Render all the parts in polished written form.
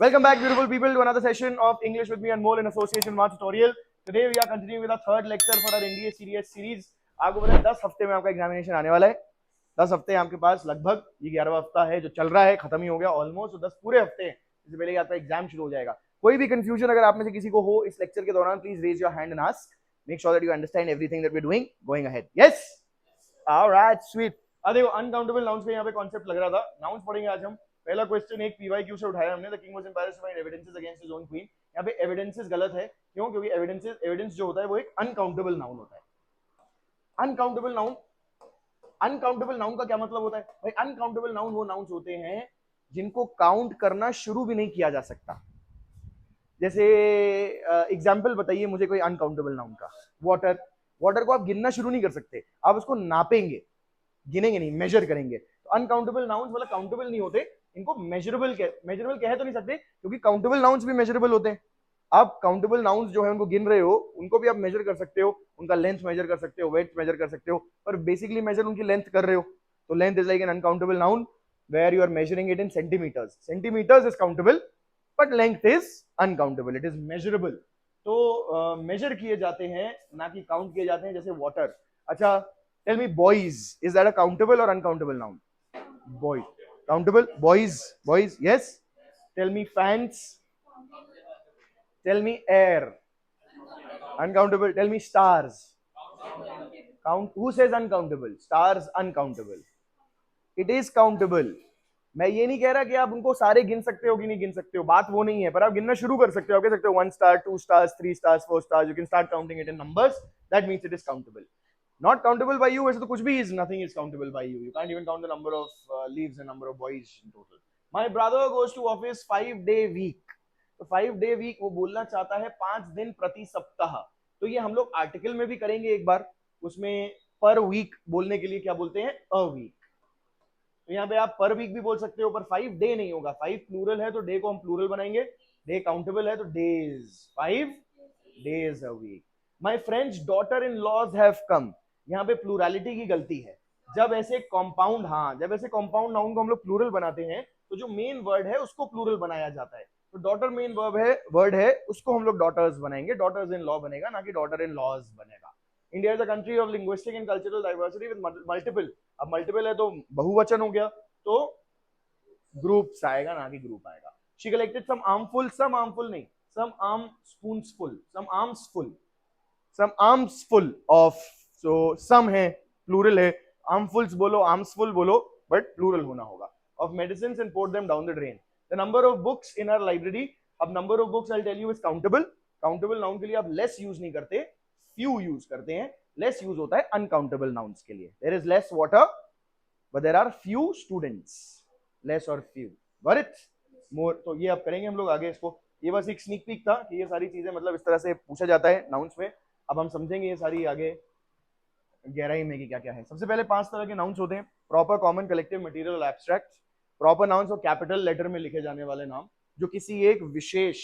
Welcome back, beautiful people, to another session of English with me and Anmol in association with tutorial. Today we are continuing with our third lecture for our NDA CDS series. आपको पता है 10 हफ्ते में आपका examination आने वाला है। 10 हफ्ते आपके पास लगभग, ये 11वां हफ्ता है जो चल रहा है, खत्म ही हो गया ऑलमोस्ट। तो 10 पूरे हफ्ते हैं, इससे पहले आपका एग्जाम शुरू हो जाएगा। कोई भी कंफ्यूजन अगर आप में से किसी को हो इस लेक्चर के दौरान, please raise your hand and ask. Make sure that you understand everything that we are doing going ahead. Yes, alright, sweet. देखो, अनकाउंटेबल नाउन्स का यहाँ पे कॉन्सेप्ट लग रहा था। नाउन्स पढ़ेंगे आज हम। पहला क्वेश्चन एक पीवाईक्यू से उठाया हमने। The king was embarrassed to find evidences against his own queen. यहाँ पे एविडेंसेस गलत है। क्यों? क्योंकि एविडेंस जो होता है वो एक अनकाउंटेबल नाउन होता है। अनकाउंटेबल नाउन का क्या मतलब होता है भाई? अनकाउंटेबल नाउन वो नाउन्स होते हैं जिनको काउंट करना शुरू भी नहीं किया जा सकता। जैसे एग्जाम्पल बताइए मुझे कोई अनकाउंटेबल नाउन का। वाटर। वाटर को आप गिनना शुरू नहीं कर सकते, आप उसको नापेंगे, गिनेंगे नहीं, मेजर करेंगे। तो अनकाउंटेबल नाउन्स मतलब काउंटेबल नहीं होते, इनको मेजरेबल कह तो नहीं सकते, क्योंकि काउंटेबल नाउन्स भी मेजरेबल होते हैं। आप काउंटेबल नाउन्स जो है उनको गिन रहे हो, उनको भी आप मेजर कर सकते हो, उनका लेंथ मेजर कर सकते हो, वेट मेजर कर सकते हो, पर बेसिकली मेजर उनकी लेंथ कर रहे हो। तो length is like an uncountable noun where you are measuring it in centimetres. Centimetres is countable but length is uncountable, it is measurable. तो मेजर किए जाते हैं, ना कि काउंट किए जाते हैं, जैसे वाटर। अच्छा, tell me boys, is that a countable or uncountable noun? Boy, countable. Boys, yes. Tell me fans. Tell me air. Uncountable. Tell me stars. Count. Who says uncountable? Stars uncountable. It is countable. मैं ये नहीं कह रहा कि आप उनको सारे गिन सकते हो कि नहीं गिन सकते हो, बात वो नहीं है, पर आप गिनना शुरू कर सकते हो। आप कह सकते हो 1 star, 2 stars, 3 stars, 4 stars. You can start counting it in numbers. That means it is countable. Not countable by you, वैसे तो कुछ भी is, nothing is countable by you. You can't even count the number of leaves and number of boys in total. My brother goes to office 5-day week. तो 5-day week वो बोलना चाहता है 5 दिन प्रति सप्ताह। तो ये हम लोग आर्टिकल में भी करेंगे एक बार। उसमें पर वीक बोलने के लिए क्या बोलते हैं? A week. तो यहाँ पे आप पर वीक भी बोल सकते हो, पर 5 डे नहीं होगा। 5 प्लूरल है तो डे को हम प्लूरल बनाएंगे। डे काउंटेबल है तो days. 5 days a week. My friends daughter in laws have come. यहाँ पे प्लूरलिटी की गलती है। जब ऐसे कंपाउंड नाउन को हम लोग प्लूरल बनाते हैं तो जो मेन वर्ड है उसको प्लूरल बनाया जाता है। तो डॉटर मेन वर्ड है, उसको हम लोग डॉटर्स बनाएंगे। डॉटर्स इन लॉ बनेगा, ना कि डॉटर इन लॉज बनेगा। India is a country of linguistic and cultural diversity with multiple. अब मल्टीपल है तो बहुवचन हो गया, तो ग्रुप्स आएगा, ना कि ग्रुप आएगा। शी कलेक्टेड सम आर्मफुल नहीं, सम आर्म स्पून्सफुल, सम आर्म्सफुल ऑफ। सो सम है, प्लूरल है। आर्मफुल्स बोलो, आर्म्सफुल बोलो, बट प्लूरल होना होगा। Of medicine and pour them down the drain. The number of books in our library. अब number of books I tell you is countable. Countable noun के लिए आप लेस यूज नहीं करते, फ्यू यूज करते हैं। लेस यूज होता है अनकाउंटेबल नाउन्स के लिए। There is less water but there are few students. Less और फ्यू, got it? मोर। तो ये अब करेंगे हम लोग आगे इसको। ये बस एक स्नीक पीक था कि ये सारी चीजें मतलब इस तरह से पूछा जाता है नाउन्स में। अब हम समझेंगे ये सारी आगे गहराई में कि क्या क्या है। सबसे पहले 5 तरह के नाउन्स होते हैं: proper, common, collective, material, abstract. Proper nouns और कैपिटल लेटर में लिखे जाने वाले नाम जो किसी एक विशेष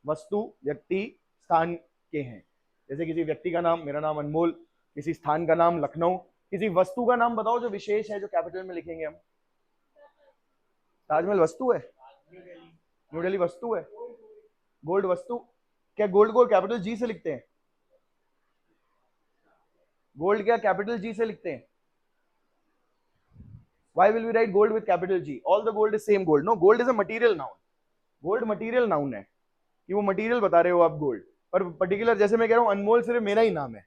वस्तु, व्यक्ति, स्थान के हैं। जैसे किसी व्यक्ति का नाम, मेरा नाम अनमोल। किसी स्थान का नाम लखनऊ। किसी वस्तु का नाम बताओ जो विशेष है, जो कैपिटल में लिखेंगे हम। ताजमहल वस्तु है? न्यू दिल्ली वस्तु है? गोल्ड वस्तु? क्या गोल्ड को कैपिटल जी से लिखते हैं? गोल्ड क्या कैपिटल जी से लिखते हैं? Why will we write gold with capital G? All the gold is same gold. No, gold is a material noun. Gold material noun है कि वो मटेरियल बता रहे हो आप गोल्ड। पर पर्टिकुलर, जैसे मैं कह रहा हूँ अनमोल सिर्फ मेरा ही नाम है,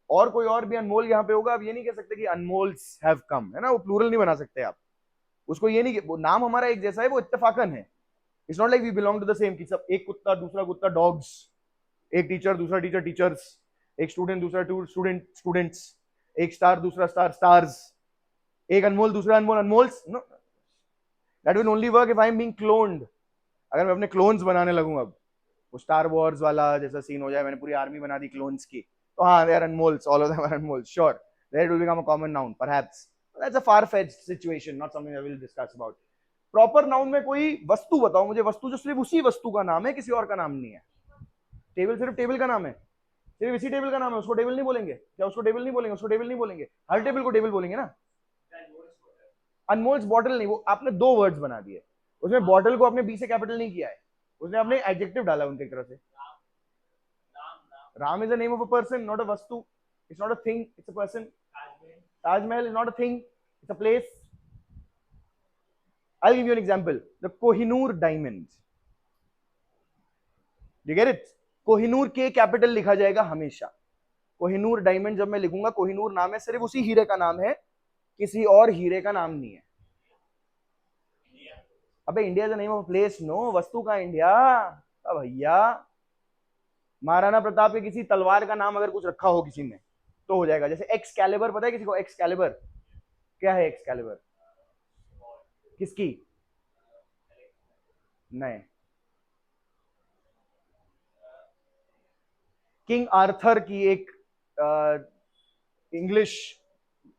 और कोई और भी अनमोल यहाँ पे होगा, आप ये नहीं कह सकते कि अनमोल्स हैव कम, है ना? वो प्लूरल नहीं बना सकते आप उसको। ये नहीं, वो नाम हमारा एक जैसा है, वो इत्तेफाकन है। It's not like we belong to the same, कि सब एक कुत्ता दूसरा कुत्ता डॉग्स, एक टीचर दूसरा टीचर टीचर्स, एक स्टूडेंट दूसरा स्टूडेंट स्टूडेंट्स, एक स्टार दूसरा स्टार स्टार्स, एक अनमोल दूसरा Anmol Anmols. No, that will only work if I am being cloned. अगर मैं अपने क्लोन्स बनाने लगूं, अब वो स्टार वॉर्स वाला जैसा सीन हो जाए, मैंने पूरी आर्मी बना दी क्लोन्स की, तो हाँ, they are anomalies, all of them are anomalies, sure, there will become a common noun perhaps. That's a far fetched situation, not something I will discuss about. Proper noun में कोई वस्तु बताओ मुझे, वस्तु जो सिर्फ उसी वस्तु का नाम है, किसी और का नाम नहीं है। टेबल सिर्फ टेबल का नाम है, सिर्फ इसी टेबल का नाम है, उसको टेबल नहीं बोलेंगे क्या? उसको टेबल नहीं बोलेंगे, उसको टेबल नहीं बोलेंगे, हर टेबल को टेबल बोलेंगे ना। अनमोल्स बॉटल नहीं, वो आपने 2 वर्ड्स बना दिए, उसमें बॉटल को आपने बी से कैपिटल नहीं किया है। उसने अपने एडजेक्टिव डाला उनकी तरफ से। Ram is a name of a person, not a वस्तु। It's not a thing, it's a person. Taj Mahal is not a thing, it's a place. I'll give you an example. The Kohinoor diamond. You get it? Kohinoor के capital लिखा जाएगा हमेशा। Kohinoor diamond जब मैं लिखूंगा, कोहिनूर नाम है, सिर्फ उसी हीरे का नाम है, किसी और हीरे का नाम नहीं है। अबे India is the name of place, no वस्तु का इंडिया। अब भैया महाराणा प्रताप के किसी तलवार का नाम अगर कुछ रखा हो किसी ने तो हो जाएगा। जैसे एक्सकैलिबर, पता है किसी को एक्सकैलिबर? क्या है एक्सकैलिबर? किसकी? नहीं, किंग आर्थर की एक इंग्लिश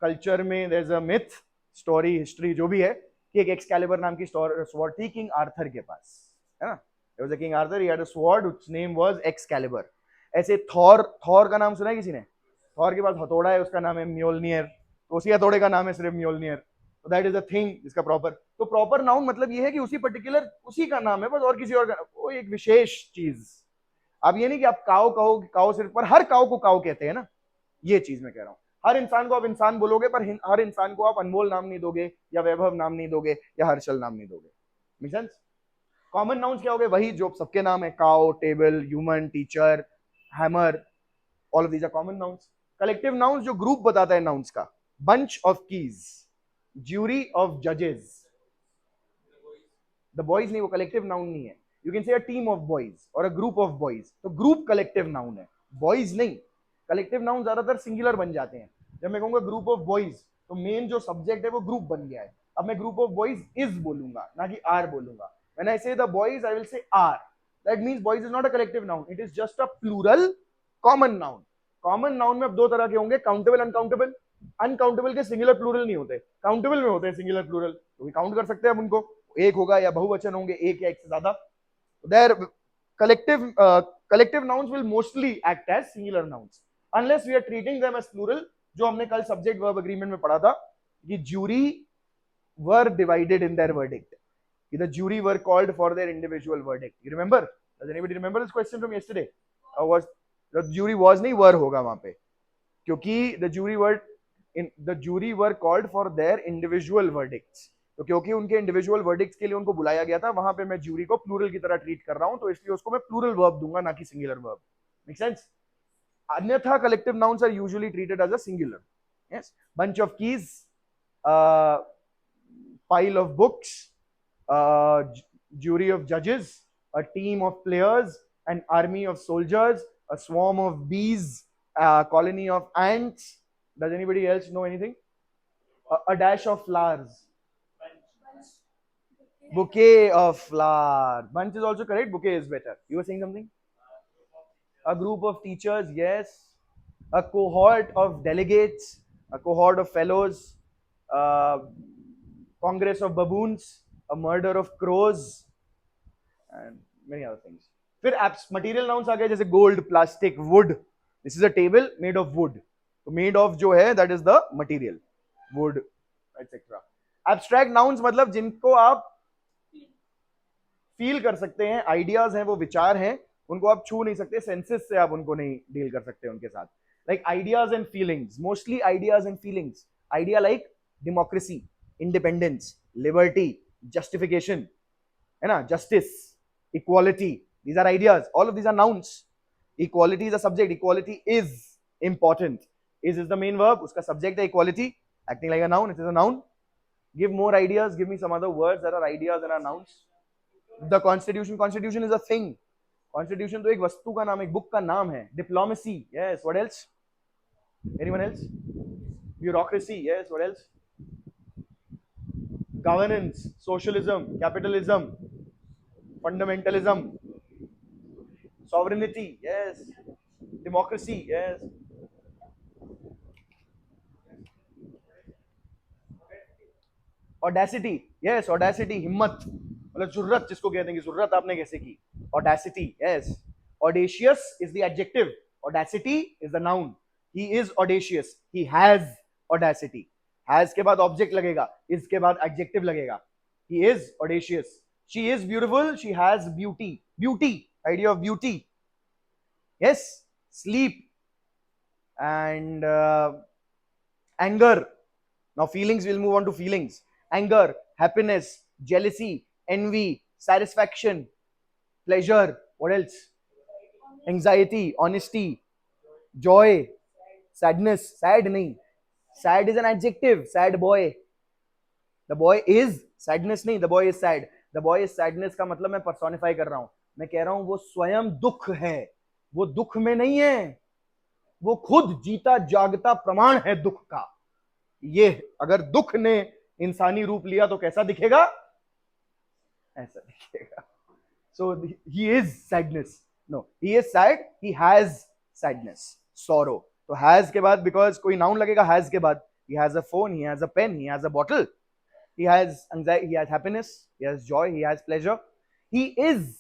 कल्चर में there is a myth, story, history जो भी है, कि एक एक्सकैलिबर नाम की स्वॉर्ड थी किंग आर्थर के पास, है ना? There was a king Arthur, he had a sword which name was Excalibur. ऐसे थॉर, थॉर का नाम सुना है किसी ने? थॉर के पास हथौड़ा है, उसका नाम है म्योल्नियर, तो उसी हथौड़े का नाम है सिर्फ म्योल्नियर। तो दैट इज अ थिंग इसका प्रॉपर। तो प्रॉपर नाउन मतलब ये है कि उसी पर्टिकुलर उसी का नाम है बस, और किसी और का, वो एक विशेष चीज। अब ये नहीं कि आप काऊ कहो, काऊ सिर्फ, पर हर काऊ को काऊ कहते हैं ना, ये चीज मैं कह रहा हूँ। हर इंसान को आप इंसान बोलोगे, पर हर इंसान को आप अनमोल नाम नहीं दोगे, या वैभव नाम नहीं दोगे, या हर्षल नाम नहीं दोगे। Make sense? कॉमन नाउन्स क्या हो गए? वही जो सबके नाम है, cow, table, human, teacher, hammer, all of these are common nouns. Collective nouns जो ग्रुप बताता है नाउन्स का, bunch of keys, jury of जजेस। द बॉयज नहीं, वो कलेक्टिव नाउन नहीं है। You can say a team of boys और अ ग्रुप ऑफ बॉयज, तो ग्रुप कलेक्टिव नाउन है, बॉयज नहीं। कलेक्टिव नाउन ज्यादातर सिंगुलर बन जाते हैं। जब मैं कहूंगा ग्रुप ऑफ बॉयज, तो मेन जो सब्जेक्ट है वो ग्रुप बन गया है। अब मैं ग्रुप ऑफ बॉयज इज बोलूंगा, ना कि आर बोलूंगा। When I say the boys, I will say are. That means boys is not a collective noun, it is just a plural common noun. Common noun में अब दो तरह के होंगे, काउंटेबल, अनकाउंटेबल। अनकाउंटेबल के सिंगुलर प्लूरल नहीं होते, countable में होते हैं सिंगुलर प्लूरल, तो काउंट कर सकते हैं हम उनको, एक होगा या बहुवचन होंगे, एक या एक से ज्यादा। There collective nouns will mostly act as singular nouns unless we are treating them as plural, जो हमने कल subject verb agreement में पढ़ा था कि jury were divided in their verdict, the jury were called for their individual verdict. You remember? Does anybody remember this question from yesterday? Was the jury was नहीं, were होगा वहां पे, क्योंकि the jury were called for their individual verdicts, तो क्योंकि उनके individual verdicts के लिए उनको बुलाया गया था, वहां पे मैं ज्यूरी को प्लूरल की तरह ट्रीट कर रहा हूं, तो इसलिए उसको मैं प्लूरल वर्ब दूंगा, ना कि सिंगुलर वर्ब। Make sense? अन्यथा collective nouns are usually treated as a singular. Yes, bunch of keys, pile of books, jury of judges, a team of players, an army of soldiers, a swarm of bees, a colony of ants. Does anybody else know anything? A dash of flowers. Bouquet of flowers. Bunch is also correct. Bouquet is better. You were saying something? A group of teachers, yes. A cohort of delegates, a cohort of fellows, congress of baboons, a murder of crows, and many other things. फिर material nouns आ गए, जैसे gold, plastic, wood. This is a table made of wood. तो made of जो है, that is the material, wood, etc. Abstract nouns मतलब जिनको आप feel कर सकते हैं, आइडियाज हैं, वो विचार हैं, उनको आप छू नहीं सकते, सेंसेस से आप उनको नहीं डील कर सकते उनके साथ। Like ideas and feelings, mostly ideas and feelings. Idea like democracy, independence, liberty, justification, है ना, justice, equality, these are ideas, all of these are nouns. Equality is a subject, equality is important, is the main verb, उसका subject है equality, acting like a noun, it is a noun. Give more ideas, give me some other words that are ideas and are nouns. The constitution, constitution is a thing. Constitution तो एक वस्तु का नाम, एक book का नाम है। Diplomacy, yes. What else? Anyone else? Bureaucracy, yes. What else? Governance, socialism, capitalism, fundamentalism, sovereignty, yes. Democracy, yes. Audacity, yes. Audacity, हिम्मत, मतलब जुर्रत जिसको कहते हैं कि जुर्रत आपने कैसे की। Audacity, yes. Audacious is the adjective, audacity is the noun. He is audacious, he has audacity. Has के बाद ऑब्जेक्ट लगेगा, is के बाद adjective लगेगा। He is audacious, She is beautiful. She has beauty. Beauty, idea of beauty. Yes. Sleep and anger. Now feelings, we'll move on to feelings. Anger, happiness, jealousy, envy, satisfaction, pleasure. What else? Anxiety, honesty, joy, sadness. Sad nahi. Sad is an adjective. Sad boy. The boy is sadness नहीं. The boy is sad. The boy is sadness का मतलब मैं personify कर रहा हूं. मैं कह रहा हूं वो स्वयं दुख है. वो दुख में नहीं है. वो खुद जीता जागता प्रमाण है दुख का. ये अगर दुख ने इंसानी रूप लिया तो कैसा दिखेगा? ऐसा दिखेगा. So he is sadness. No, he is sad. He has sadness, sorrow. तो has के बाद because कोई noun लगेगा has के बाद. He has a phone, he has a pen, he has a bottle. He has anxiety, he has happiness, he has joy, he has pleasure. He is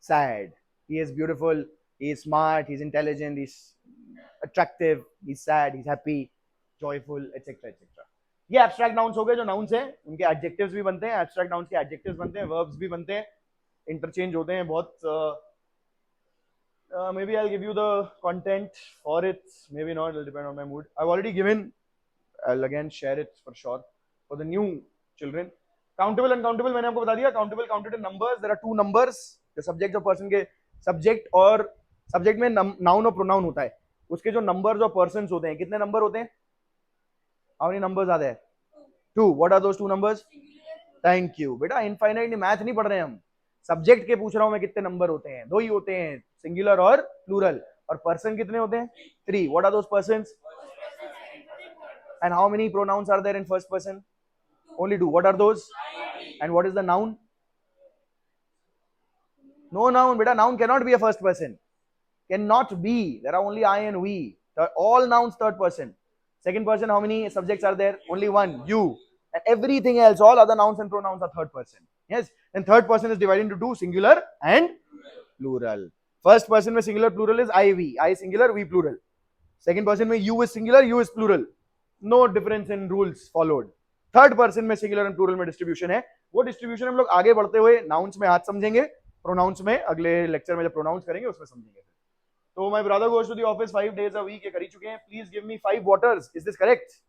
sad. He is beautiful, he is smart, he's intelligent, he's attractive, he's sad, he's happy, joyful, etc. etc. ये abstract nouns हो गए. जो nouns हैं उनके adjectives भी बनते हैं. Abstract nouns के एडजेक्टिव्स बनते हैं, वर्ब्स भी बनते हैं, इंटरचेंज होते हैं बहुत. Maybe I'll give you the content for it, maybe not, it'll depend on my mood. I've already given, I'll again share it for sure for the new children. Countable, uncountable मैंने आपको बता दिया. Countable, counted in numbers. There are two numbers. The subject और person के subject और subject में noun और pronoun होता है. उसके जो numbers और persons होते हैं, कितने number होते हैं? How many numbers are there? Two. What are those two numbers? Thank you. बेटा infinite मैथ नहीं पढ़ रहे हम. सब्जेक्ट के पूछ रहा हूं मैं कितने नंबर होते हैं. दो ही होते हैं, सिंगुलर और प्लूरल. और पर्सन कितने होते हैं? 3. What are those persons? And how many pronouns are there in first person? Only 2. What are those? And what is the noun? No noun. Beta, noun cannot be a first person. Cannot be. There are only I and we. All nouns third person. Second person, how many subjects are there? Only one. You. And everything else, all other nouns and pronouns are third person. Yes. And third person is divided into two, singular and plural. First person में singular plural is I, we. I singular, we plural. Second person में you is singular, you is plural. No difference in rules followed. Third person में singular and plural में distribution है. वो distribution हम लोग आगे बढ़ते हुए nouns में आज समझेंगे, pronouns में अगले lecture में जब pronouns करेंगे उसमें समझेंगे. तो my brother goes to the office 5 days a week. ये कर ही चुके हैं. Please give me 5 waters. Is this correct?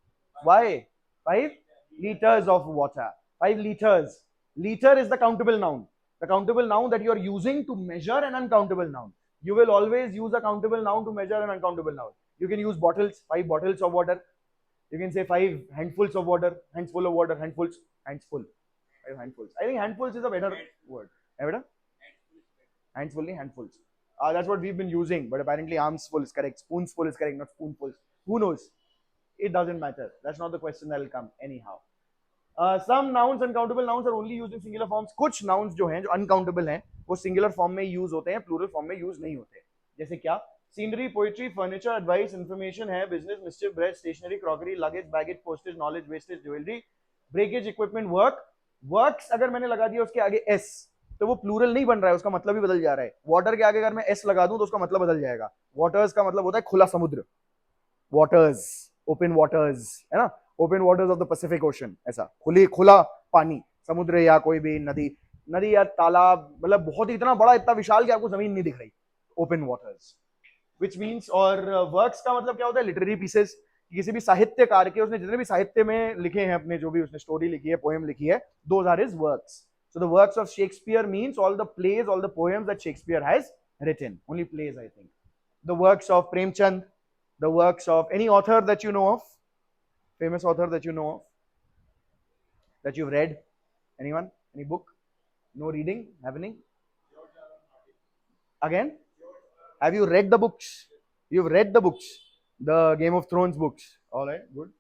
Why? 5 liters of water. 5 liters. Liter is the countable noun. The countable noun that you are using to measure an uncountable noun. You will always use a countable noun to measure an uncountable noun. You can use bottles, 5 bottles of water. You can say 5 handfuls of water, hands full of water, handfuls, hands full. 5 handfuls. I think handfuls is a better word. Hands fully, handfuls. That's what we've been using, but apparently armsful is correct. Spoonsful is correct, not spoonfuls. Who knows? It doesn't matter. That's not the question that will come anyhow. Some nouns, uncountable nouns are only used in singular forms. कुछ nouns जो हैं, जो uncountable हैं, वो singular form में use होते हैं, plural form में use नहीं होते. जैसे क्या? Scenery, poetry, furniture, advice, information है, business, mischief, bread, stationery, crockery, luggage, baggage, postage, knowledge, wastage, jewelry, breakage, equipment, work. Works अगर मैंने लगा दिया उसके आगे s, तो वो प्लूरल नहीं बन रहा है, उसका मतलब ही बदल जा रहा है. वाटर के आगे अगर मैं s लगा दूं तो उसका मतलब बदल जाएगा. वाटर्स का मतलब होता है खुला समुद्र. वाटर्स, ओपन वाटर्स, है ना? Open waters of the Pacific ocean. ऐसा खुला पानी, समुद्र या कोई भी नदी या तालाब, मतलब बहुत ही इतना बड़ा, इतना विशाल कि आपको जमीन नहीं दिख रही. Open waters. विच मीन्स, और वर्क्स का मतलब क्या होता है? Literary pieces. किसी भी साहित्यकार के, उसने जितने भी साहित्य में लिखे हैं अपने, जो भी उसने स्टोरी लिखी है, पोएम लिखी है, those are his works. So the works of Shakespeare means all the plays, all the poems that Shakespeare has written. Only plays, I think. The works of Premchand, the works of any author that you know of, famous author that you know of, that you've read. Anyone? Any book? No reading happening? Again? Have you read the books? You've read the books. The Game of Thrones books. All right, good.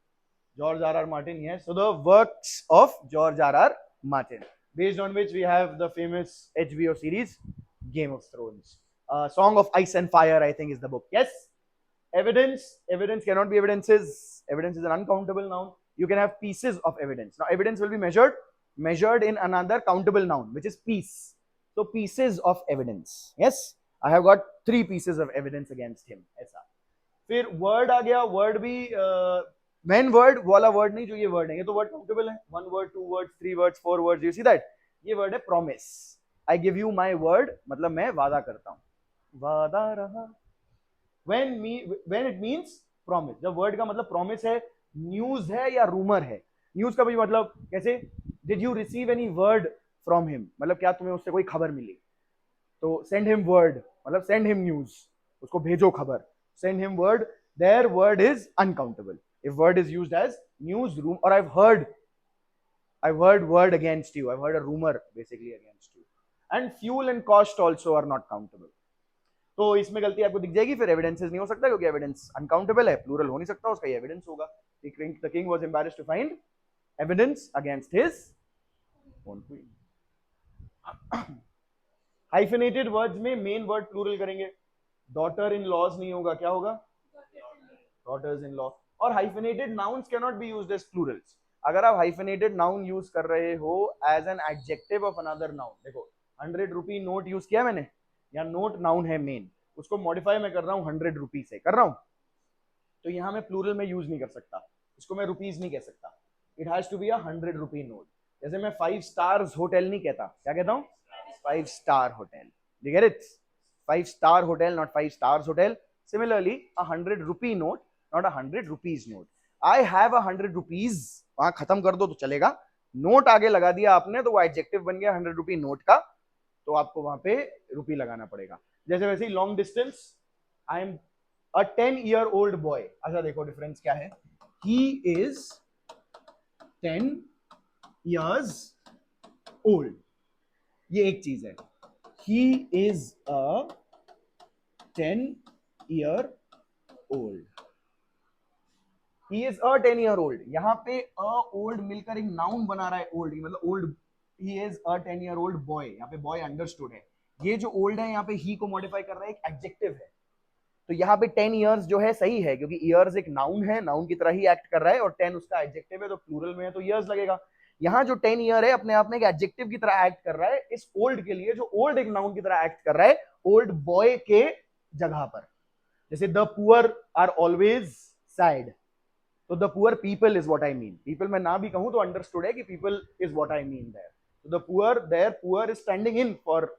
George R.R. Martin, yes. So the works of George R.R. Martin, based on which we have the famous HBO series, Game of Thrones. Song of Ice and Fire, I think, is the book. Yes? Evidence. Evidence cannot be evidences. Evidence is an uncountable noun. You can have pieces of evidence. Now, evidence will be measured in another countable noun, which is piece. So, pieces of evidence. Yes? I have got 3 pieces of evidence against him. ऐसा. फिर word आ गया. Word भी man word वाला word नहीं, जो ये word है, ये तो वर्ड काउंटेबल है, 1 word, 2 word, 3 words, 4 words, you see that. ये वर्ड है promise. I give you my word, मतलब मैं वादा करता हूं, वादा रहा. when it means promise, जब वर्ड का मतलब प्रॉमिस है, न्यूज है या रूमर है. न्यूज का भी मतलब कैसे, did you receive any word from him, मतलब क्या तुम्हें उससे कोई खबर मिली. तो सेंड हिम वर्ड मतलब सेंड हिम न्यूज, उसको भेजो खबर. Send him word, there word is uncountable. If word is used as news, room, और I've heard word against you, I've heard a rumor basically against you. And fuel and cost also are not countable. तो इसमें गलती आपको दिख जाएगी. फिर evidences नहीं हो सकता क्योंकि एविडेंस अनकाउंटेबल है, प्लूरल हो नहीं सकता, उसका एविडेंस होगा. The king was embarrassed to find evidence against his own queen. Hyphenated words में मेन वर्ड प्लूरल करेंगे. डॉटर इन लॉज नहीं होगा, क्या होगा, डॉटर्स इन लॉ. और hyphenated nouns can not be used as plurals. अगर आप हाइफिनेटेड नाउन यूज कर रहे हो as an adjective of another noun, देखो 100 रुपी नोट यूज किया मैंने, या नोट नाउन है मेन, उसको मॉडिफाई मैं कर रहा हूँ 100 रुपी से कर रहा हूँ, तो यहाँ मैं प्लूरल में यूज नहीं कर सकता, इसको मैं रुपीज नहीं कह सकता. It has to be a 100 rupee note. जैसे मैं 5 स्टार्स होटल नहीं कहता, क्या कहता हूँ, 5 star hotel. You get it? 5 star hotel, not 5 stars hotel. Similarly, a 100 rupee note, not a 100 rupees note. I have a 100 rupees, वहां खत्म कर दो तो चलेगा. नोट आगे लगा दिया आपने तो वो एडजेक्टिव बन गया 100 रुपी नोट का, तो आपको वहां पे रुपी लगाना पड़ेगा. जैसे वैसे ही long distance, I am a 10 year old boy. अच्छा देखो डिफरेंस क्या है. ही इज 10 years old, ये एक चीज है. He is a 10-year-old. He is a 10-year-old. यहाँ पे a old मिलकर एक नाउन बना रहा है old, मतलब old. He is a 10-year-old boy. यहाँ पे boy understood है. ये जो old है यहाँ पे he को modify कर रहा है, एक adjective है. तो यहाँ पे 10 years जो है सही है क्योंकि years एक नाउन है, नाउन की तरह ही एक्ट कर रहा है, और 10 उसका एडजेक्टिव है, तो प्लूरल में है तो years लगेगा. यहाँ जो 10 ईयर है अपने आप में एक एडजेक्टिव की तरह एक्ट कर रहा है इस ओल्ड के लिए, जो ओल्ड एक नाउन की तरह एक्ट कर रहा है ओल्ड बॉय के जगह पर. जैसे the poor are always sad, तो the poor people is what I mean. People मैं ना भी कहूं तो अंडरस्टूड है कि people is what I mean there. तो the poor, there poor is standing in for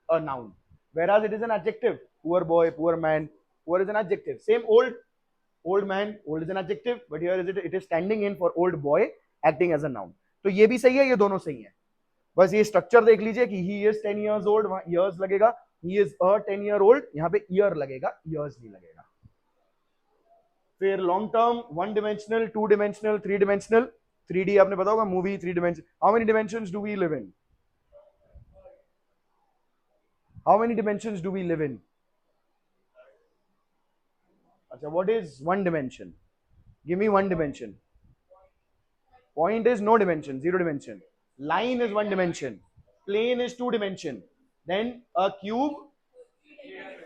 a noun, whereas it is an adjective. Poor boy, poor man, poor is an adjective. Same old man, old is an adjective, but here it is standing in for old boy, acting as a noun. तो ये भी सही है, ये दोनों सही है. बस ये स्ट्रक्चर देख लीजिए कि he is 10 years old, वहां years लगेगा. he is a 10-year-old, यहाँ पे year लगेगा, years नहीं लगेगा. फिर long term, 1 dimensional, 2 dimensional, 3 dimensional. 3D आपने पता होगा, movie 3 dimension. How many dimensions do we live in? How many dimensions do we live in? Achha, what is 1 dimension? Give me 1 dimension. Point is no dimension, 0 dimension. Line is 1 dimension. Plane is 2 dimension. Then a cube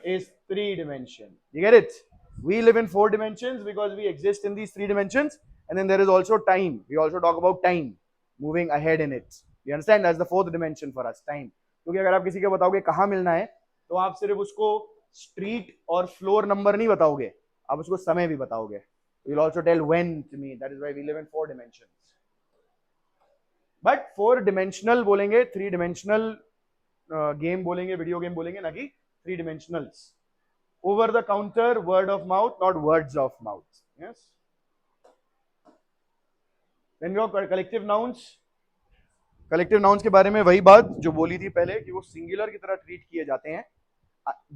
is 3 dimension. You get it? We live in 4 dimensions because we exist in these 3 dimensions. And then there is also time. We also talk about time, moving ahead in it. You understand? That's the 4th dimension for us, time. क्योंकि अगर आप किसी को बताओगे कहाँ मिलना है, तो आप सिर्फ उसको स्ट्रीट और फ्लोर नंबर नहीं बताओगे, आप उसको समय भी बताओगे. You'll also tell when to me. That is why we live in 4 dimensions. But 4 dimensional बोलेंगे, 3 dimensional गेम बोलेंगे, वीडियो गेम बोलेंगे, ना कि 3 dimensionals. Over the counter, word of mouth, not words of mouth. Yes. Then we have collective nouns. Collective nouns के बारे में वही बात जो बोली थी पहले कि वो सिंगुलर की तरह ट्रीट किए जाते हैं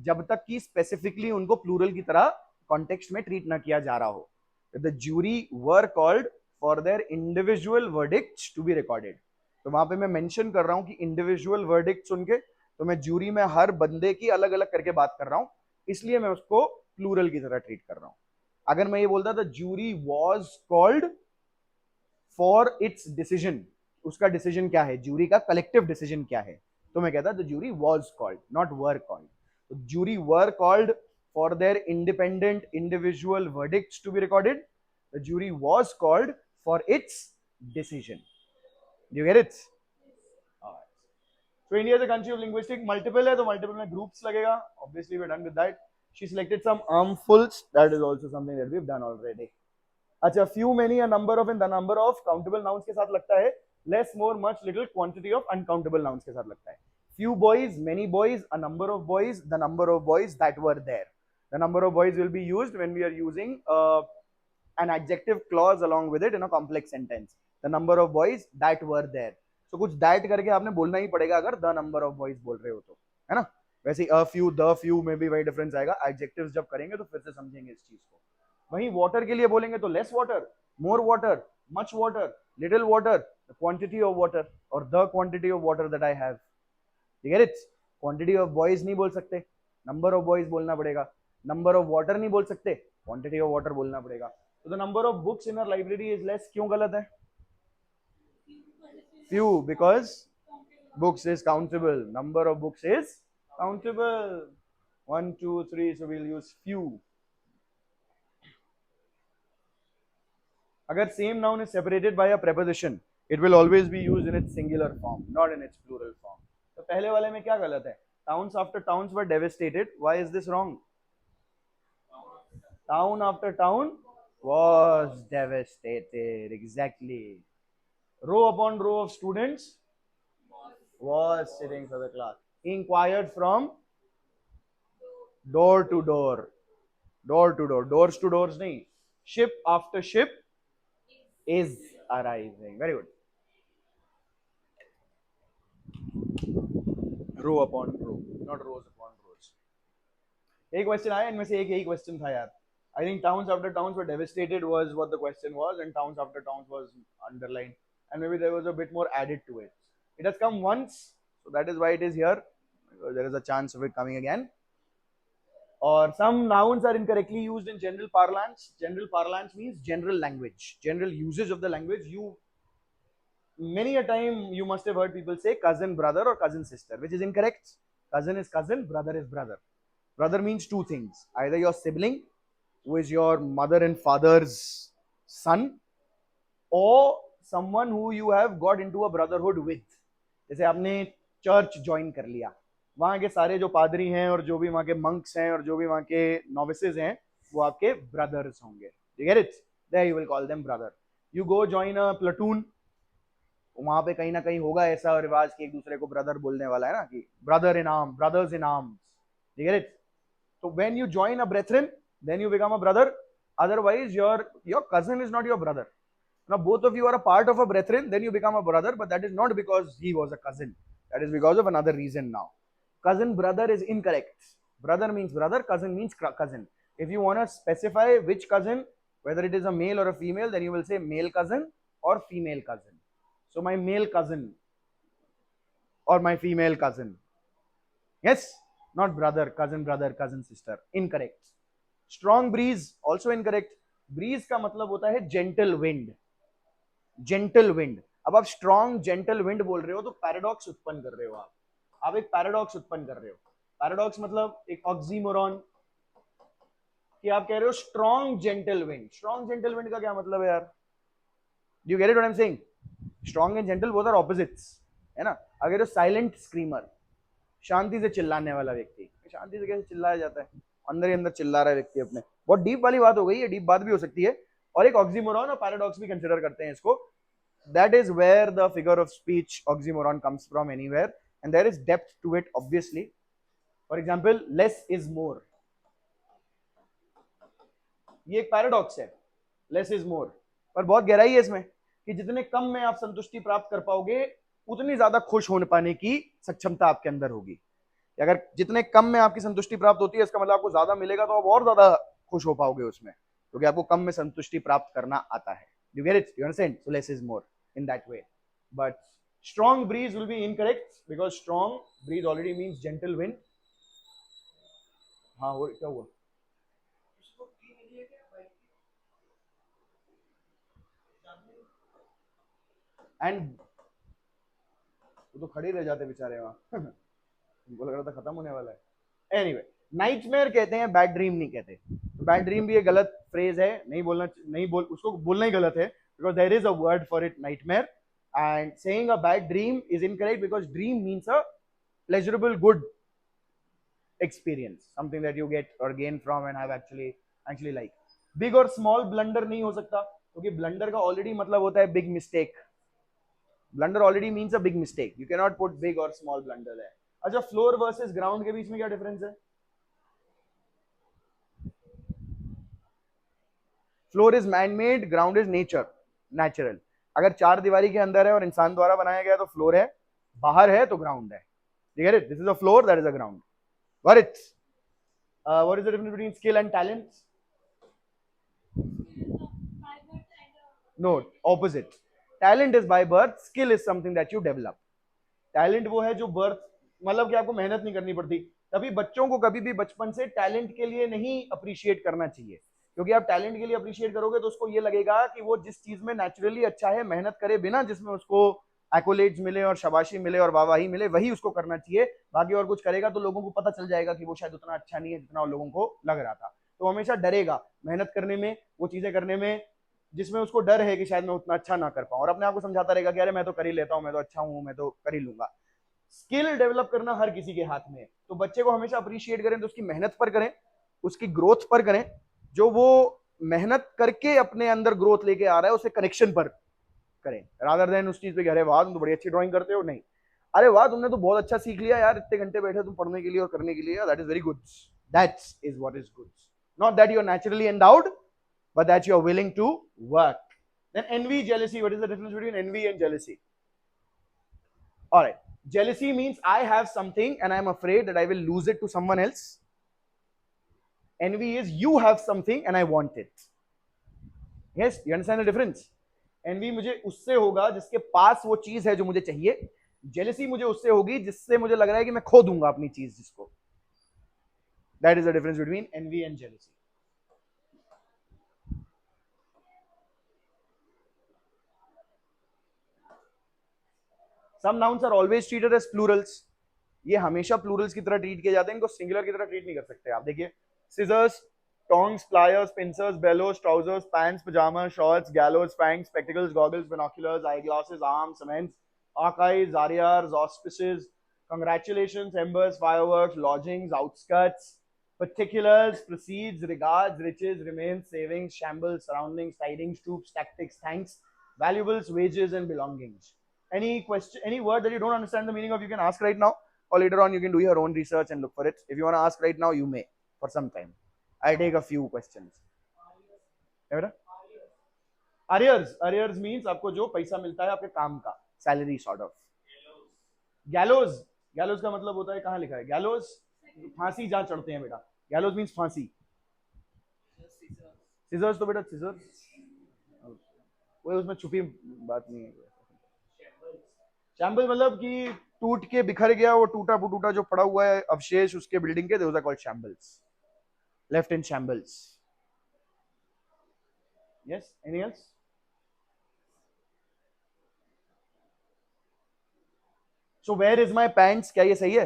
जब तक कि स्पेसिफिकली उनको प्लूरल की तरह कॉन्टेक्स्ट में ट्रीट ना किया जा रहा हो. The jury were called for their individual verdicts to be recorded. तो वहां पे मैं मेंशन कर रहा हूं कि इंडिविजुअल वर्डिक्ट्स उनके, तो मैं ज्यूरी में हर बंदे की अलग अलग करके बात कर रहा हूं, इसलिए मैं उसको प्लूरल की तरह ट्रीट कर रहा हूं. अगर मैं ये बोलता था jury was called for its decision, उसका डिसीजन क्या है, ज्यूरी का कलेक्टिव डिसीजन क्या है, तो मैं कहता the jury was called, not were called. तो jury were called for their independent individual verdicts to be recorded. The jury was called for its decision. You get it? So India is a country of linguistic multiple है, तो multiple में groups लगेगा. Obviously we're done with that. She selected some armfuls. That is also something that we've done already. अच्छा, few, many, a number of, and the number of countable nouns के साथ लगता है. Less, more, much, little, quantity of uncountable nouns के साथ लगता है. Few boys, many boys, a number of boys, the number of boys that were there. The number of boys will be used when we are using an adjective clause along with it in a complex sentence. The number of boys that were there. So कुछ that करके आपने बोलना ही पड़ेगा अगर the number of boys बोल रहे हो तो, है ना. वैसे a few, the few में भी वही डिफरेंस आएगा. एडजेक्टिव्स जब करेंगे तो फिर से समझेंगे इस चीज को. वहीं वाटर के लिए बोलेंगे तो less water, more water, much water, little water, the quantity of water और the quantity of water that I have. You get it. Quantity of boys नहीं बोल सकते, नंबर ऑफ बॉयज बोलना पड़ेगा. नंबर ऑफ वाटर नहीं बोल सकते, quantity of water बोलना पड़ेगा. तो the number of books in our library is less. क्यों गलत है? few, because books is countable. Number of books is countable. 1, 2, 3, so we'll use few. अगर same noun is separated by a preposition, it will always be used in its singular form, not in its plural form. तो पहले वाले में क्या गलत है? Towns after towns were devastated. Why is this wrong? Town after town was devastated. Exactly. Row upon row of students was sitting for the class. He inquired from door to door. Door to door. Doors to doors nahi. Ship after ship is arriving. Very good. Row upon row, not rows upon rows. एक question आया, इनमें से एक यही question था यार. I think towns after towns were devastated was what the question was, and towns after towns was underlined, and maybe there was a bit more added to it. It has come once, so that is why it is here. There is a chance of it coming again. Or some nouns are incorrectly used in general parlance. General parlance means general language, general usage of the language. Many a time you must have heard people say cousin brother or cousin sister, which is incorrect. Cousin is cousin, brother is brother. Brother means two things: either your sibling, who is your mother and father's son, or someone who you have got into a brotherhood with. जैसे आपने church join कर लिया, वहां के सारे जो पादरी हैं और जो भी वहां के मंक्स हैं और जो भी वहां के नोविसेस हैं, वो आपके ब्रदर्स होंगे. You get it? There you will call them brother. You go join a platoon, वहां पे कहीं ना कहीं होगा ऐसा रिवाज कि एक दूसरे को ब्रदर बोलने वाला है ना, कि brother in arm, brothers in arms. You get it? So when you join a brethren, then you become a brother. Otherwise your cousin is not your brother. Now both of you are a part of a brethren, then you become a brother, but that is not because he was a cousin. That is because of another reason now. Cousin brother is incorrect. Brother means brother, cousin means cousin. If you want to specify which cousin, whether it is a male or a female, then you will say male cousin or female cousin. So my male cousin or my female cousin. Yes, not brother, cousin, sister. Incorrect. Strong breeze, also incorrect. Breeze का मतलब होता है gentle wind. Gentle wind. अब आप strong gentle wind बोल रहे हो तो paradox उत्पन्न कर रहे हो आप एक paradox उत्पन्न कर रहे हो. Paradox मतलब एक oxymoron, कि आप कह रहे हो strong gentle wind. Strong gentle wind का क्या मतलब है यार? Do you get it what I'm saying? Strong and gentle both are opposites, है ना. अगर silent screamer, शांति से चिल्लाने वाला व्यक्ति, शांति से कैसे चिल्लाया जाता है? अंदर ही अंदर चिल्ला रहा है व्यक्ति अपने. बहुत डीप वाली बात हो गई है, डीप बात भी हो सकती है. और एक ऑक्सीमोरॉन और पैराडॉक्स भी कंसीडर करते हैं इसको. That is where the figure of speech oxymoron comes from anywhere, and there is depth to it obviously. For example, less is more. ये एक पैराडॉक्स है, less is more, पर बहुत गहराई है इसमें कि जितने कम में आप संतुष्टि प्राप्त कर पाओगे उतनी ज्यादा खुश होने पाने की सक्षमता आपके अंदर होगी. अगर जितने कम में आपकी संतुष्टि प्राप्त होती है, इसका मतलब आपको ज्यादा मिलेगा तो आप और ज्यादा खुश हो पाओगे उसमें, क्योंकि आपको कम में संतुष्टि प्राप्त करना आता है. You get it? You understand? So less is more in that way. But strong breeze will be incorrect because strong breeze already means gentle wind. हाँ, वो क्या हुआ? And वो तो खड़े रह जाते बेचारे वहां. उनको लग रहा था खत्म होने वाला है. Anyway, नाइटमेयर कहते हैं, बैड ड्रीम नहीं कहते. बैड ड्रीम भी एक गलत फ्रेज है, उसको बोलना ही गलत है, because there is a word for it, nightmare, and saying a bad dream is incorrect because dream means a pleasurable, good experience, something that you get or gain from and have actually like. Big और small blunder नहीं हो सकता, क्योंकि blunder का already मतलब होता है big mistake. Blunder already means a big mistake. You can not put big और स्मॉल ब्लंडर है. अच्छा, फ्लोर वर्सेस ग्राउंड के बीच में क्या डिफरेंस है? Floor is man made, ground is natural. अगर चार दीवारी के अंदर है और इंसान द्वारा बनाया गया तो फ्लोर है, बाहर है तो ग्राउंड है. ठीक है, this is a floor, that is a ground. Got it? What is the difference between skill and talent? No, opposite. Talent is by birth, skill is something that you develop. Talent वो है जो birth, मतलब कि आपको मेहनत नहीं करनी पड़ती. कभी बच्चों को कभी भी बचपन से टैलेंट के लिए नहीं अप्रिशिएट करना चाहिए, क्योंकि आप टैलेंट के लिए अप्रिशिएट करोगे तो उसको ये लगेगा कि वो जिस चीज में नेचुरली अच्छा है, मेहनत करे बिना जिसमें उसको एक्कोलेड्स मिले और शाबाशी मिले और वाहवाही मिले, वही उसको करना चाहिए. बाकी और कुछ करेगा तो लोगों को पता चल जाएगा कि वो शायद उतना अच्छा नहीं है जितना लोगों को लग रहा था. तो हमेशा डरेगा मेहनत करने में, वो चीजें करने में जिसमें उसको डर है कि शायद मैं उतना अच्छा ना कर पाऊं, और अपने आप को समझाता रहेगा कि अरे मैं तो कर ही लेता हूं, मैं तो अच्छा हूं, मैं तो कर ही लूंगा. स्किल डेवलप करना हर किसी के हाथ में है. तो बच्चे को हमेशा अप्रिशिएट करें तो उसकी मेहनत पर करें, उसकी ग्रोथ पर करें. जो वो मेहनत करके अपने अंदर ग्रोथ लेके आ रहा है उसे कनेक्शन पर करें, रादर देन उस चीज पे अरे वाह तुम तो बड़ी अच्छी ड्राइंग करते हो. नहीं, अरे वाह तुमने तो बहुत अच्छा सीख लिया यार, इतने घंटे बैठे तुम पढ़ने के लिए और करने के लिए, that is very good. That is what is good. Not that you are naturally endowed, but that you are willing to work. Then envy, jealousy. What is the difference between envy and jealousy? All right. Jealousy means I have something and I'm afraid that I will lose it to someone else. Envy is you have something and I want it. Yes, you understand the difference? Envy मुझे उससे होगा जिसके पास वो चीज है जो मुझे चाहिए. जेलेसी मुझे उससे होगी जिससे मुझे लग रहा है कि मैं खो दूंगा अपनी चीज जिसको. That is the difference between envy and jealousy. Some nouns are always treated as plurals. ये हमेशा प्लूरल्स की तरह ट्रीट किए जाते हैं, इनको सिंगुलर की तरह ट्रीट नहीं कर सकते. आप देखिए, scissors, tongs, pliers, pincers, bellows, trousers, pants, pajamas, shorts, gallows, fangs, spectacles, goggles, binoculars, eyeglasses, arms, cements, archives, arriers, auspices, congratulations, embers, fireworks, lodgings, outskirts, particulars, proceeds, regards, riches, remains, savings, shambles, surroundings, tidings, troops, tactics, thanks, valuables, wages, and belongings. Any question, any word that you don't understand the meaning of, you can ask right now, or later on you can do your own research and look for it. If you want to ask right now, you may, for some time. I'll take a few questions. Arrears means आपको जो पैसा मिलता है आपके काम का, salary sort of. गैलोज, गैलोज का मतलब होता है, कहाँ लिखा है गैलोज? फांसी जहाँ चढ़ते हैं बेटा, गैलोज मीन्स फांसी. सिजर्स तो बेटा सिजर्स वो उसमें छुपी बात नहीं है. शैम्बल मतलब कि टूट के बिखर गया, वो टूटा फूटा जो पड़ा हुआ है अवशेष उसके बिल्डिंग के, those are called shambles. Left in shambles. Yes, anything else? So where is my pants, क्या ये सही है?